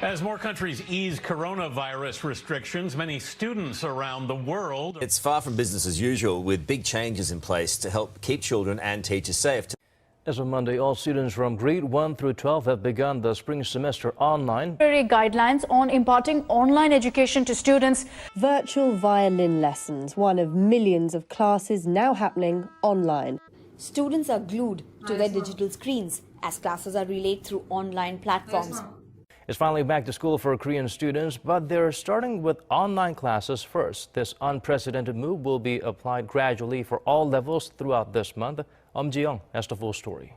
As more countries ease coronavirus restrictions, many students around the world... It's far from business as usual, with big changes in place to help keep children and teachers safe. As of Monday, all students from grade 1 through 12 have begun the spring semester online. Guidelines on imparting online education to students. Virtual violin lessons, one of millions of classes now happening online. Students are glued to their digital screens as classes are relayed through online platforms. It's finally back to school for Korean students, but they're starting with online classes first. This unprecedented move will be applied gradually for all levels throughout this month. Ji-young has the full story.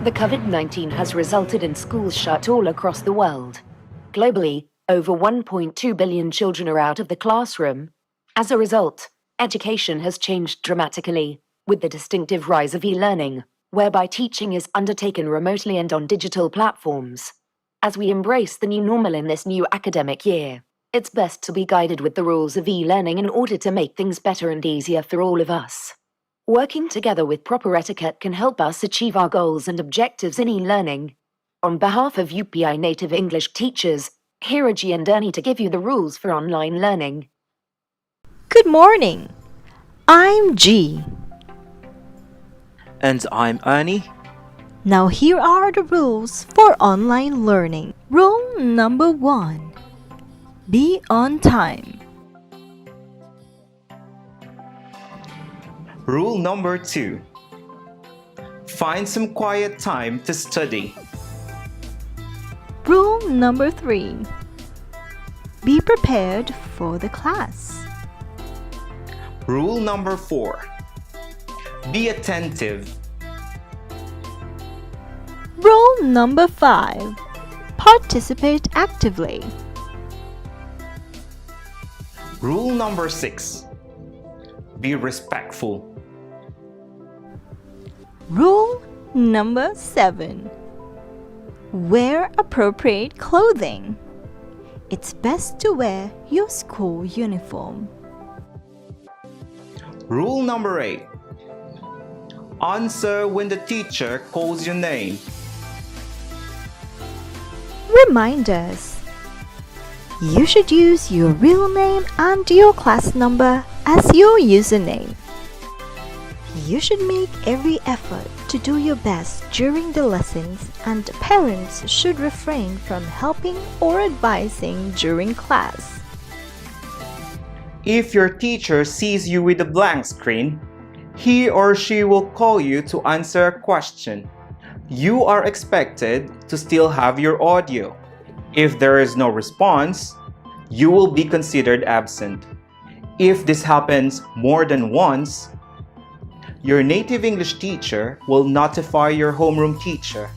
The COVID-19 has resulted in schools shut all across the world. Globally, over 1.2 billion children are out of the classroom. As a result, education has changed dramatically, with the distinctive rise of e-learning, whereby teaching is undertaken remotely and on digital platforms. As we embrace the new normal in this new academic year, it's best to be guided with the rules of e-learning in order to make things better and easier for all of us. Working together with proper etiquette can help us achieve our goals and objectives in e-learning. On behalf of UPI native English teachers, here are G and Ernie to give you the rules for online learning. Good morning. I'm G. And I'm Ernie. Now here are the rules for online learning. Rule number 1. Be on time. Rule number 2. Find some quiet time to study. Rule number 3. Be prepared for the class. Rule number 4. Be attentive. Rule number 5. Participate actively. Rule number 6. Be respectful. Rule number 7. Wear appropriate clothing. It's best to wear your school uniform. Rule number 8. Answer when the teacher calls your name. Reminders. You should use your real name and your class number as your username. You should make every effort to do your best during the lessons, and parents should refrain from helping or advising during class. If your teacher sees you with a blank screen, he or she will call you to answer a question. You are expected to still have your audio. If there is no response, you will be considered absent. If this happens more than once, your native English teacher will notify your homeroom teacher.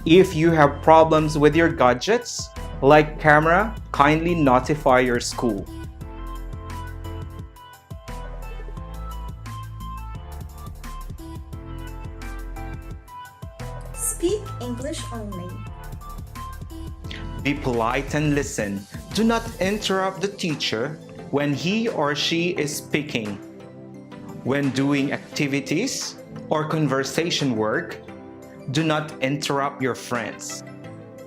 If you have problems with your gadgets, like camera, kindly notify your school. Speak English only. Be polite and listen. Do not interrupt the teacher when he or she is speaking. When doing activities or conversation work, do not interrupt your friends.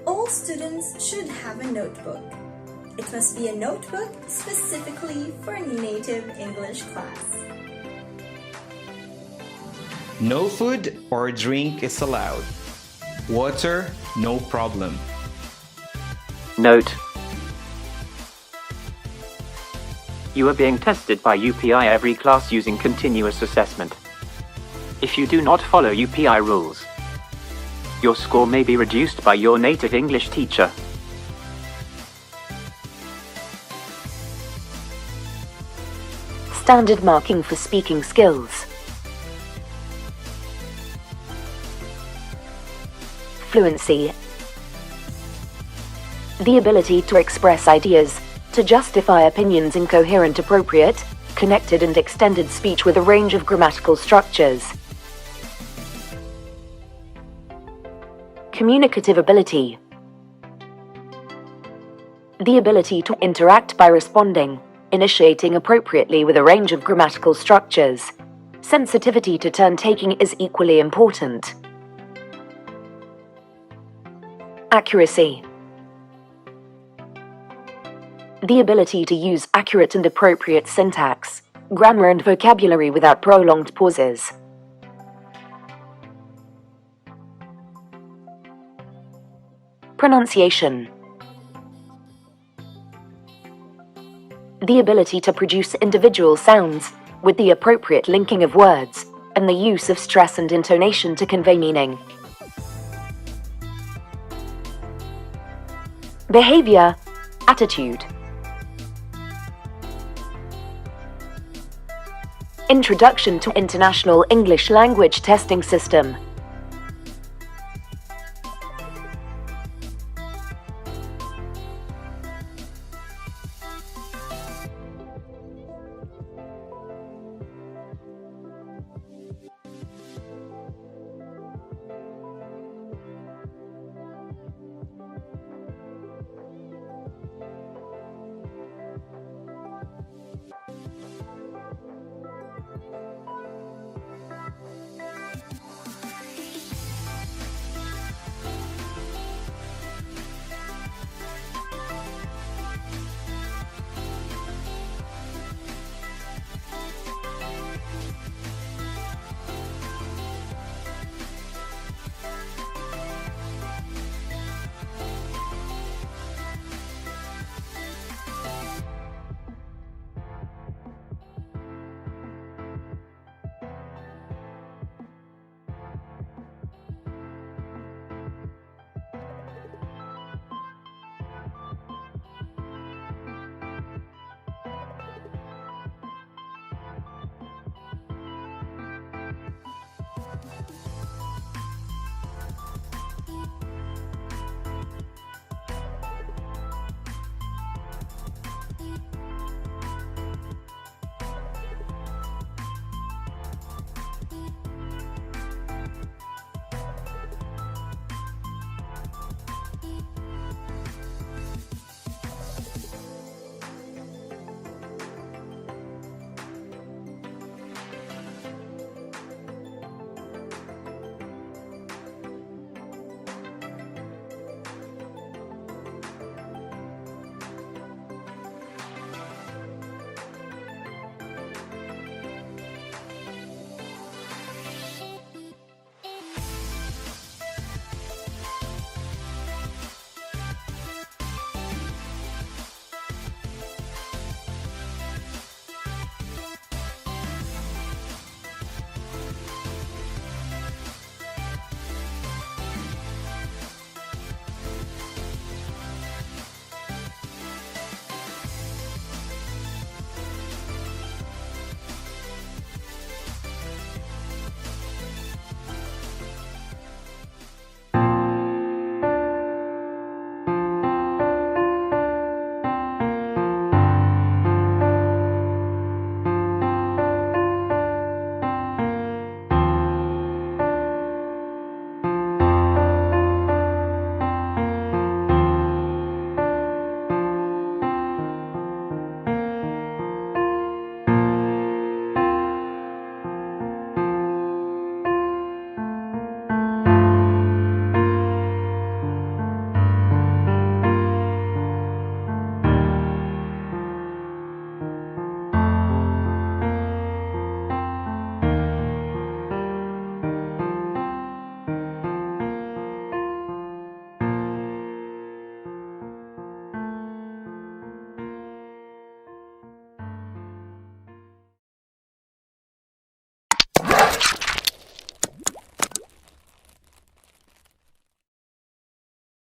All students should have a notebook. It must be a notebook specifically for native English class. No food or drink is allowed. Water, no problem. Note: you are being tested by UPI every class using continuous assessment. If you do not follow UPI rules, your score may be reduced by your native English teacher. Standard marking for speaking skills. Fluency. The ability to express ideas, to justify opinions in coherent, appropriate, connected and extended speech with a range of grammatical structures. Communicative ability. The ability to interact by responding, initiating appropriately with a range of grammatical structures. Sensitivity to turn-taking is equally important. Accuracy. The ability to use accurate and appropriate syntax, grammar and vocabulary without prolonged pauses. Pronunciation. The ability to produce individual sounds with the appropriate linking of words and the use of stress and intonation to convey meaning. Behavior, attitude. Introduction to International English Language Testing System.